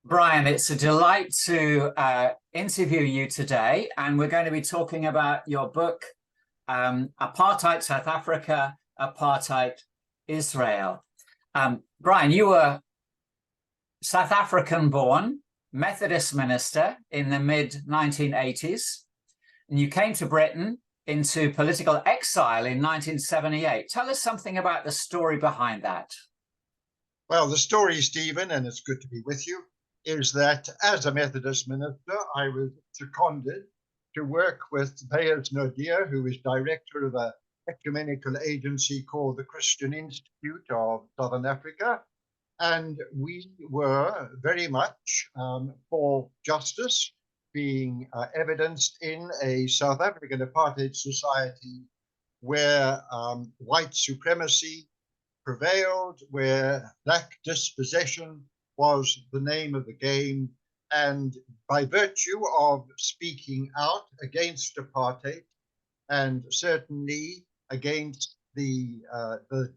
Brian, it's a delight to interview you today, and we're going to be talking about your book, Apartheid South Africa, Apartheid Israel. Brian, you were South African born, Methodist minister in the mid-1980s, and you came to Britain into political exile in 1978. Tell us something about the story behind that. Well, the story, Stephen, and it's good to be with you, is that as a Methodist minister, I was seconded to work with Beyers Naudé, who is director of an ecumenical agency called the Christian Institute of Southern Africa. And we were very much for justice being evidenced in a South African apartheid society where white supremacy prevailed, where black dispossession was the name of the game. And by virtue of speaking out against apartheid, and certainly against the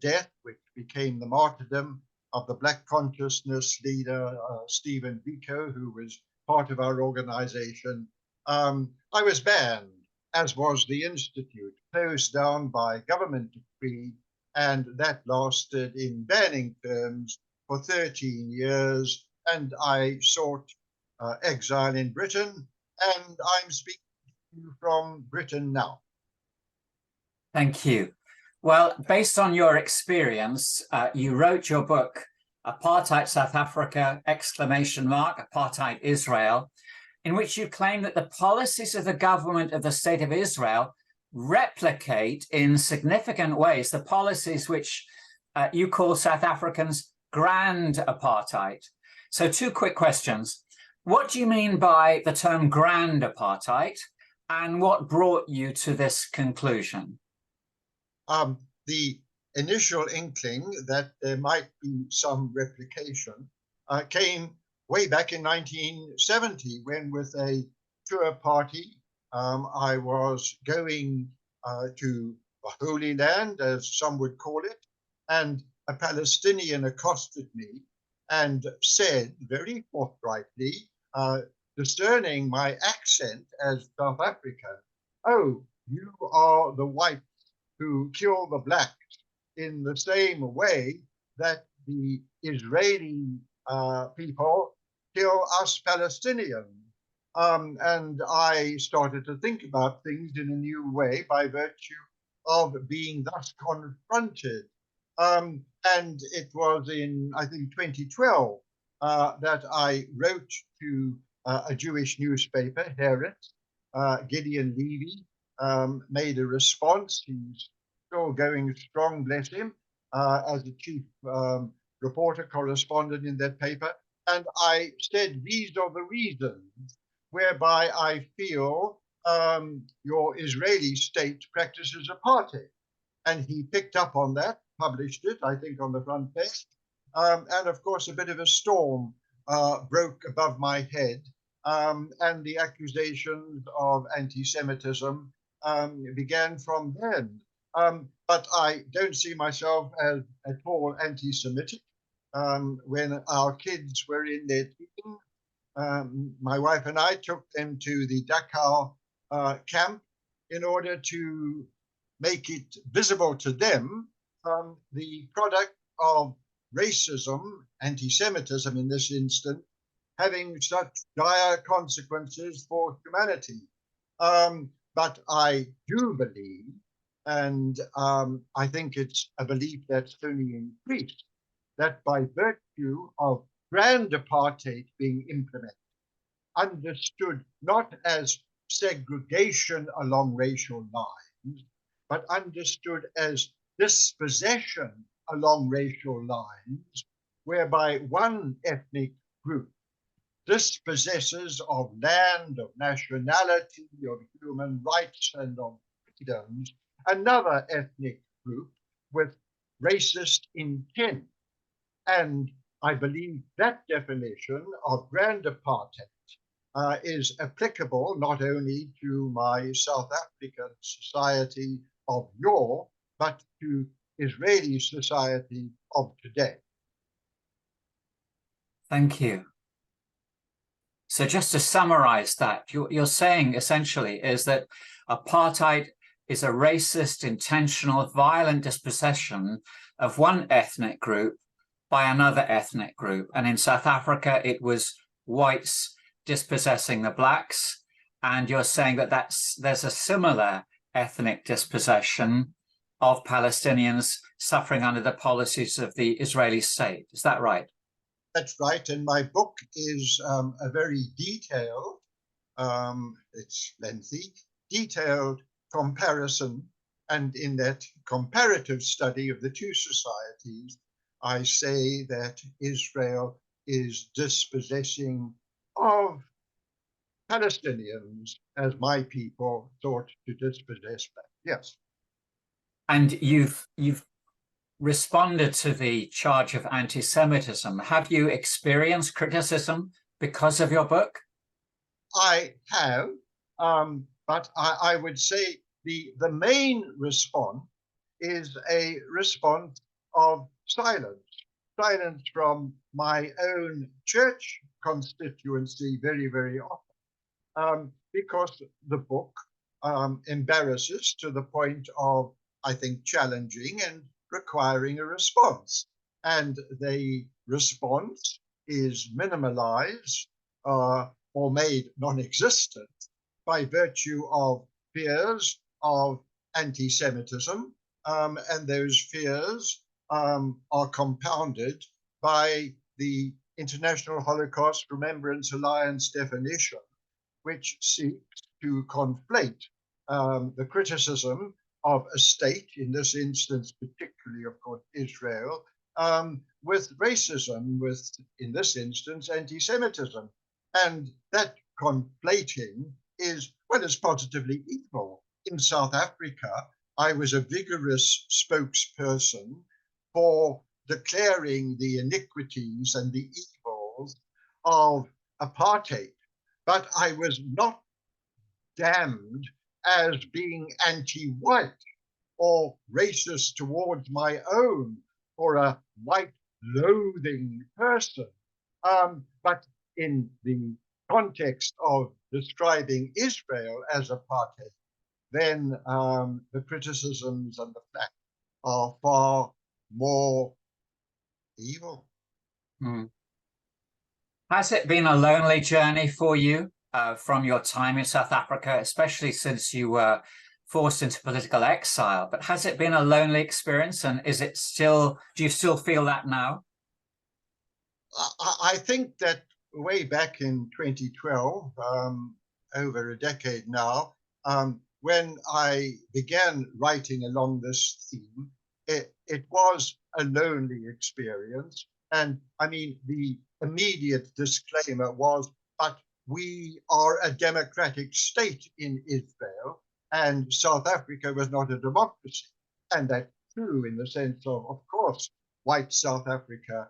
death, which became the martyrdom of the Black consciousness leader, Stephen Biko, who was part of our organization, I was banned, as was the Institute, closed down by government decree, and that lasted in banning terms for 13 years, and I sought exile in Britain, and I'm speaking to you from Britain now. Thank you. Well, based on your experience, you wrote your book, Apartheid South Africa, ! Apartheid Israel, in which you claim that the policies of the government of the State of Israel replicate in significant ways the policies which you call South Africans' grand apartheid. So two quick questions. What do you mean by the term grand apartheid, and what brought you to this conclusion? The initial inkling that there might be some replication came way back in 1970, when with a tour party, I was going to the Holy Land, as some would call it, and a Palestinian accosted me and said very forthrightly, discerning my accent as South African, "Oh, you are the whites who kill the blacks in the same way that the Israeli people kill us Palestinians." And I started to think about things in a new way by virtue of being thus confronted. And it was in, I think, 2012 that I wrote to a Jewish newspaper, Revd. Gideon Levy made a response. He's still going strong, bless him, as the chief reporter correspondent in that paper. And I said, these are the reasons whereby I feel your Israeli state practices apartheid. And he picked up on that, published it, I think, on the front page. And of course, a bit of a storm broke above my head, and the accusations of anti-Semitism began from then. But I don't see myself as at all anti-Semitic. When our kids were in their teens, my wife and I took them to the Dachau camp in order to make it visible to them the product of racism, anti-Semitism in this instance, having such dire consequences for humanity. But I do believe, and I think it's a belief that's only increased, that by virtue of grand apartheid being implemented, understood not as segregation along racial lines, but understood as dispossession along racial lines, whereby one ethnic group dispossesses of land, of nationality, of human rights, and of freedoms, another ethnic group with racist intent. And I believe that definition of grand apartheid is applicable not only to my South African society of yore, but to Israeli society of today. Thank you. So just to summarize that, you're saying essentially is that apartheid is a racist, intentional, violent dispossession of one ethnic group by another ethnic group. And in South Africa, it was whites dispossessing the blacks. And you're saying that there's a similar ethnic dispossession of Palestinians suffering under the policies of the Israeli state. Is that right? That's right. And my book is a very detailed, it's lengthy, detailed comparison. And in that comparative study of the two societies, I say that Israel is dispossessing of Palestinians as my people thought to dispossess them. Yes. And you've responded to the charge of anti-Semitism. Have you experienced criticism because of your book? I have, but I would say the main response is a response of silence. Silence from my own church constituency very, very often, because the book embarrasses to the point of, I think, challenging and requiring a response. And the response is minimalized or made non-existent by virtue of fears of anti-Semitism, and those fears are compounded by the International Holocaust Remembrance Alliance definition, which seeks to conflate the criticism of a state, in this instance, particularly, of course, Israel, with racism, with, in this instance, anti-Semitism. And that conflating is, well, is positively evil. In South Africa, I was a vigorous spokesperson for declaring the iniquities and the evils of apartheid, but I was not damned as being anti-white or racist towards my own or a white loathing person. But in the context of describing Israel as apartheid, then the criticisms and the facts are far more evil. Has it been a lonely journey for you from your time in South Africa, especially since you were forced into political exile? But has it been a lonely experience, and is it still? Do you still feel that now? I think that way back in 2012, over a decade now, when I began writing along this theme, it was a lonely experience. And I mean, the immediate disclaimer was, but we are a democratic state in Israel, and South Africa was not a democracy. And that's true in the sense of course, white South Africa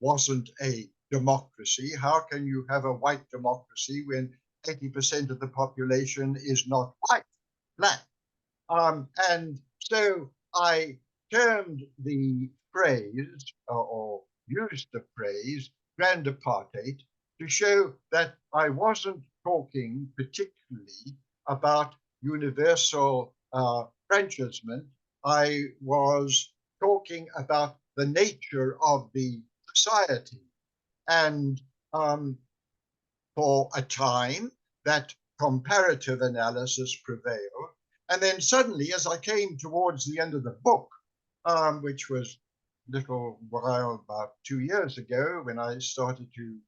wasn't a democracy. How can you have a white democracy when 80% of the population is not white, black? And so I termed the phrase, or used the phrase, grand apartheid, to show that I wasn't talking particularly about universal enfranchisement. I was talking about the nature of the society. And for a time, that comparative analysis prevailed. And then suddenly, as I came towards the end of the book, which was a little while, about 2 years ago, when I started to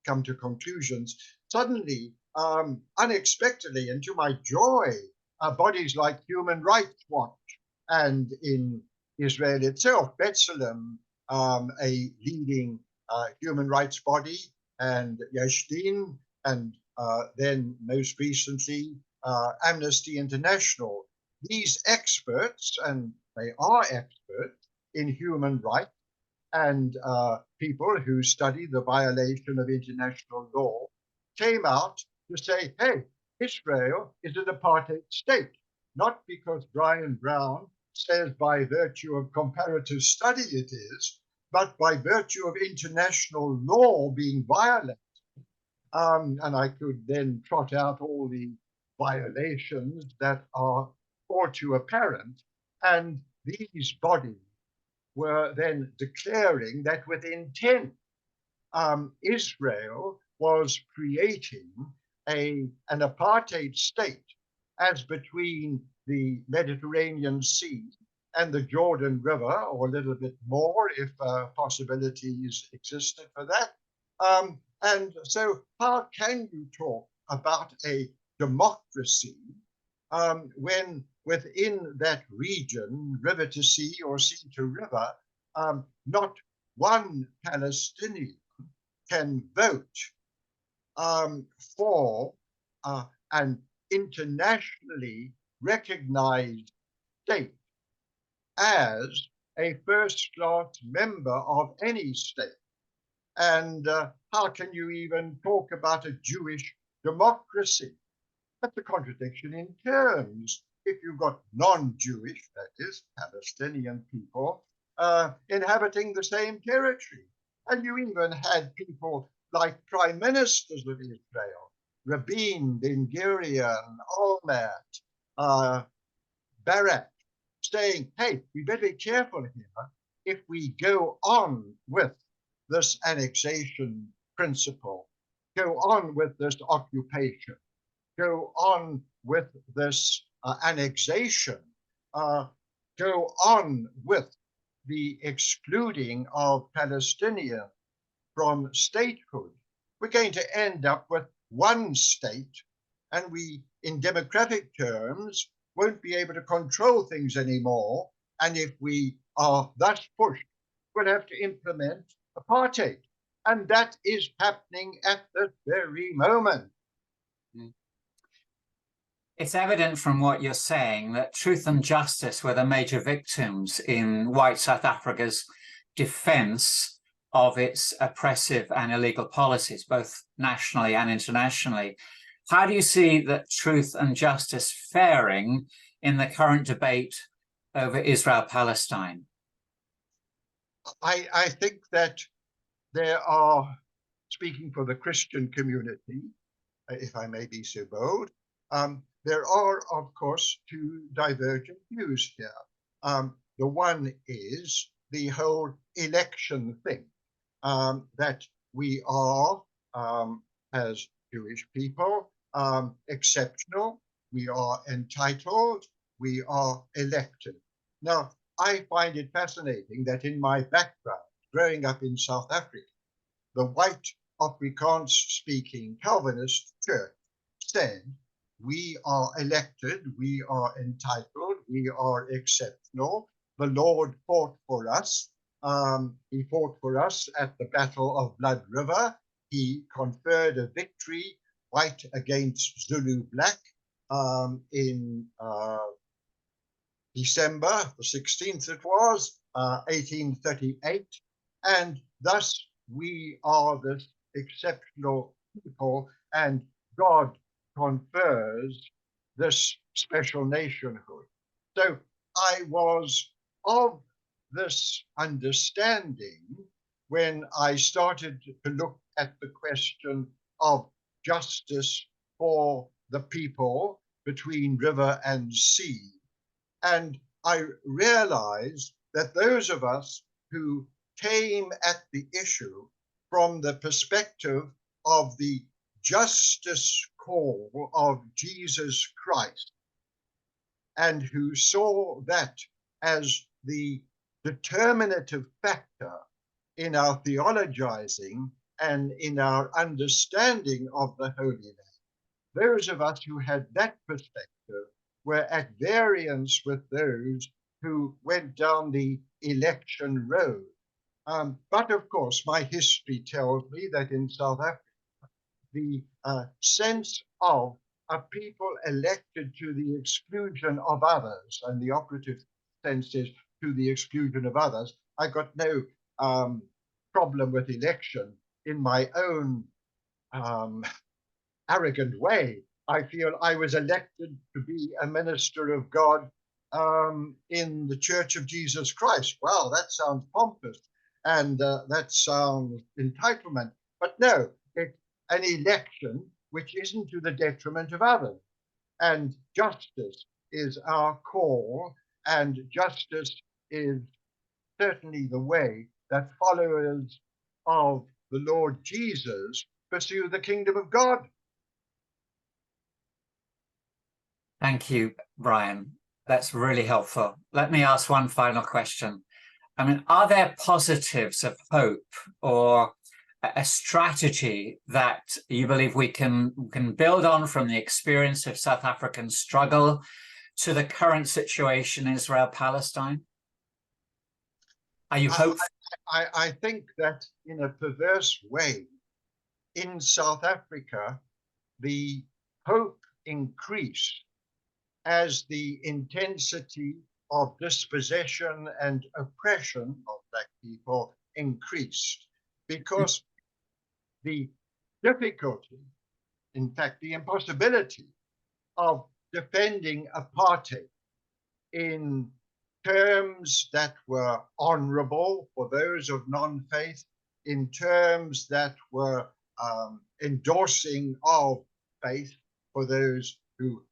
come to conclusions, suddenly, unexpectedly, and to my joy, bodies like Human Rights Watch and in Israel itself, B'Tselem, a leading human rights body, and Yesh Din, and then most recently, Amnesty International. These experts, and they are experts in human rights, and people who study the violation of international law, came out to say, hey, Israel is an apartheid state, not because Brian Brown says by virtue of comparative study it is, but by virtue of international law being violated. And I could then trot out all the violations that are all too apparent. And these bodies were then declaring that within 10, Israel was creating an apartheid state as between the Mediterranean Sea and the Jordan River, or a little bit more if possibilities existed for that. And so how can you talk about a democracy when within that region, river to sea or sea to river, not one Palestinian can vote for an internationally recognized state as a first-class member of any state? And how can you even talk about a Jewish democracy? That's a contradiction in terms. If you've got non-Jewish, that is, Palestinian people, inhabiting the same territory, and you even had people like prime ministers of Israel, Rabin, Ben-Gurion, Olmert, Barak, saying, hey, we better be careful here if we go on with this annexation principle, go on with this occupation, go on with this annexation, go on with the excluding of Palestinians from statehood, we're going to end up with one state, and we, in democratic terms, won't be able to control things anymore. And if we are thus pushed, we'll have to implement apartheid. And that is happening at this very moment. It's evident from what you're saying that truth and justice were the major victims in white South Africa's defense of its oppressive and illegal policies, both nationally and internationally. How do you see that truth and justice faring in the current debate over Israel-Palestine? I think that there are, speaking for the Christian community, if I may be so bold, there are, of course, two divergent views here. The one is the whole election thing, that we are, as Jewish people, exceptional, we are entitled, we are elected. Now, I find it fascinating that in my background, growing up in South Africa, the white Afrikaans-speaking Calvinist church said, we are elected, we are entitled, we are exceptional. The Lord fought for us. He fought for us at the Battle of Blood River. He conferred a victory, white against Zulu black, in December the 16th it was, 1838. And thus we are this exceptional people, and God confers this special nationhood. So I was of this understanding when I started to look at the question of justice for the people between river and sea. And I realized that those of us who came at the issue from the perspective of the justice call of Jesus Christ, and who saw that as the determinative factor in our theologizing and in our understanding of the Holy Land, those of us who had that perspective were at variance with those who went down the election road. But of course, my history tells me that in South Africa, the sense of a people elected to the exclusion of others, and the operative sense is to the exclusion of others. I got no problem with election in my own arrogant way. I feel I was elected to be a minister of God in the Church of Jesus Christ. Wow, that sounds pompous, and that sounds entitlement. But no, it an election which isn't to the detriment of others. And justice is our call, and justice is certainly the way that followers of the Lord Jesus pursue the kingdom of God. Thank you, Brian. That's really helpful. Let me ask one final question. I mean, are there positives of hope or a strategy that you believe we can build on from the experience of South African struggle to the current situation in Israel-Palestine? Are you hopeful? I think that in a perverse way, in South Africa, the hope increased as the intensity of dispossession and oppression of Black people increased, because the difficulty, in fact, the impossibility of defending apartheid in terms that were honorable for those of non-faith, in terms that were endorsing of faith for those who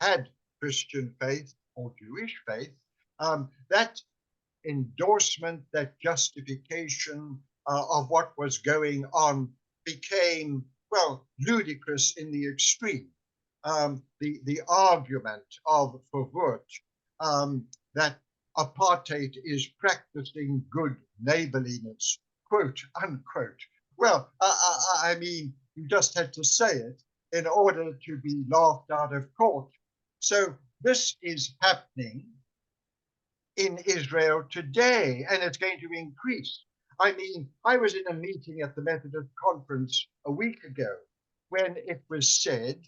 had Christian faith or Jewish faith, that endorsement, that justification of what was going on became, well, ludicrous in the extreme. The argument of Verwoerd that apartheid is practicing good neighborliness, quote unquote. Well, I mean, you just had to say it in order to be laughed out of court. So this is happening in Israel today, and it's going to increase. I mean, I was in a meeting at the Methodist Conference a week ago when it was said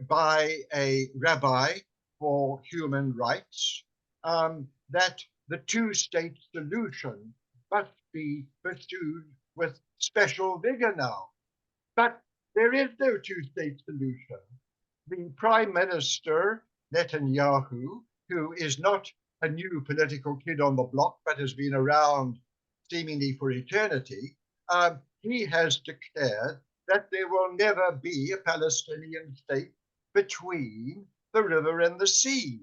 by a rabbi for human rights that the two-state solution must be pursued with special vigor now. But there is no two-state solution. The Prime Minister, Netanyahu, who is not a new political kid on the block, but has been around seemingly for eternity, he has declared that there will never be a Palestinian state between the river and the sea,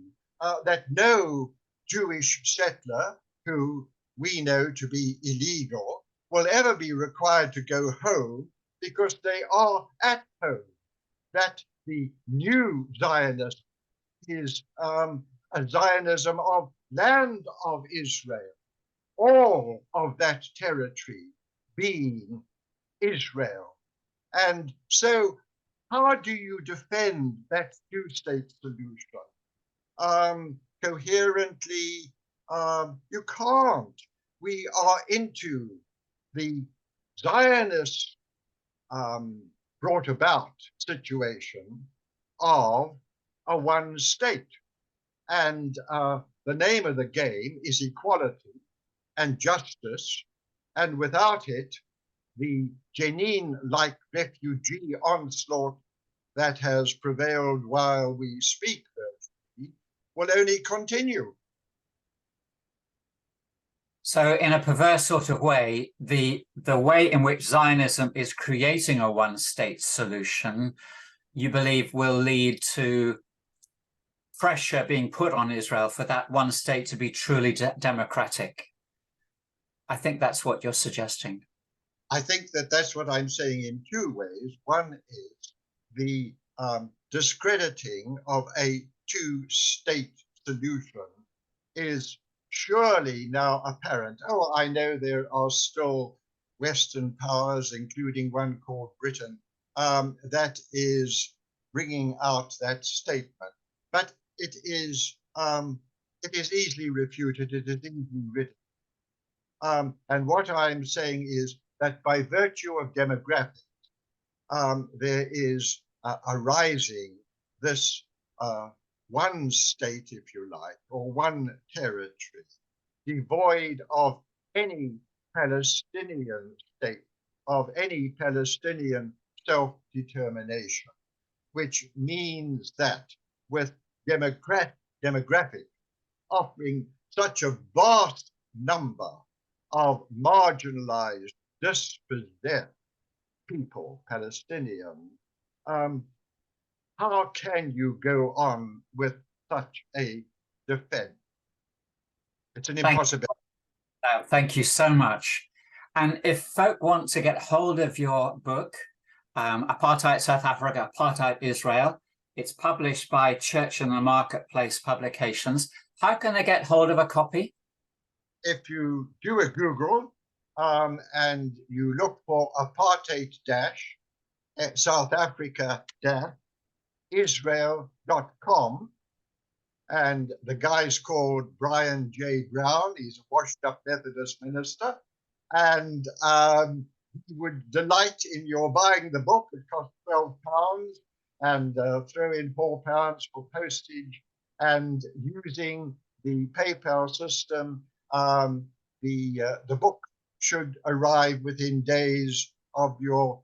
that no Jewish settler, who we know to be illegal, will ever be required to go home because they are at home, that the new Zionist is a Zionism of land of Israel, all of that territory being Israel. And so how do you defend that two-state solution coherently? You can't. We are into the Zionist brought about situation of a one state. And the name of the game is equality and justice. And without it, the Jenin-like refugee onslaught that has prevailed while we speak will only continue. So in a perverse sort of way, the way in which Zionism is creating a one-state solution, you believe will lead to pressure being put on Israel for that one state to be truly democratic. I think that's what you're suggesting. I think that that's what I'm saying in two ways. One is the discrediting of a two-state solution is surely now apparent. Oh, I know there are still Western powers, including one called Britain, that is bringing out that statement. But it is easily refuted. It is easily written. And what I'm saying is that by virtue of demographics, there is arising this one state, if you like, or one territory, devoid of any Palestinian state, of any Palestinian self-determination, which means that with demographic offering such a vast number of marginalized, dispossessed, people, Palestinian. How can you go on with such a defense? It's an impossibility. Thank you so much. And if folk want to get hold of your book, Apartheid South Africa, Apartheid Israel, it's published by Church in the Marketplace Publications. How can they get hold of a copy? If you do a Google and you look for Apartheid South Africa Israel.com, and the guy's called Brian J. Brown. He's a washed-up Methodist minister, and he would delight in your buying the book. It costs £12, and throw in £4 for postage, and using the PayPal system, the book should arrive within days of your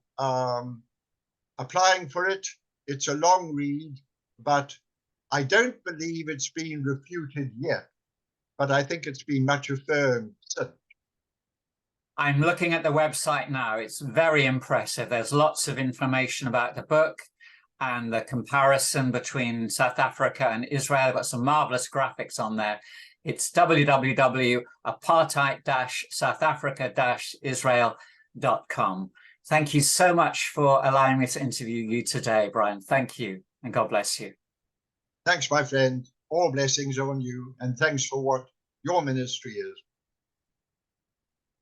applying for it. It's a long read, but I don't believe it's been refuted yet, but I think it's been much affirmed since. I'm looking at the website now. It's very impressive. There's lots of information about the book and the comparison between South Africa and Israel. I've got some marvelous graphics on there. It's www.apartheid-southafrica-israel.com. Thank you so much for allowing me to interview you today, Brian. Thank you, and God bless you. Thanks, my friend. All blessings on you, and thanks for what your ministry is.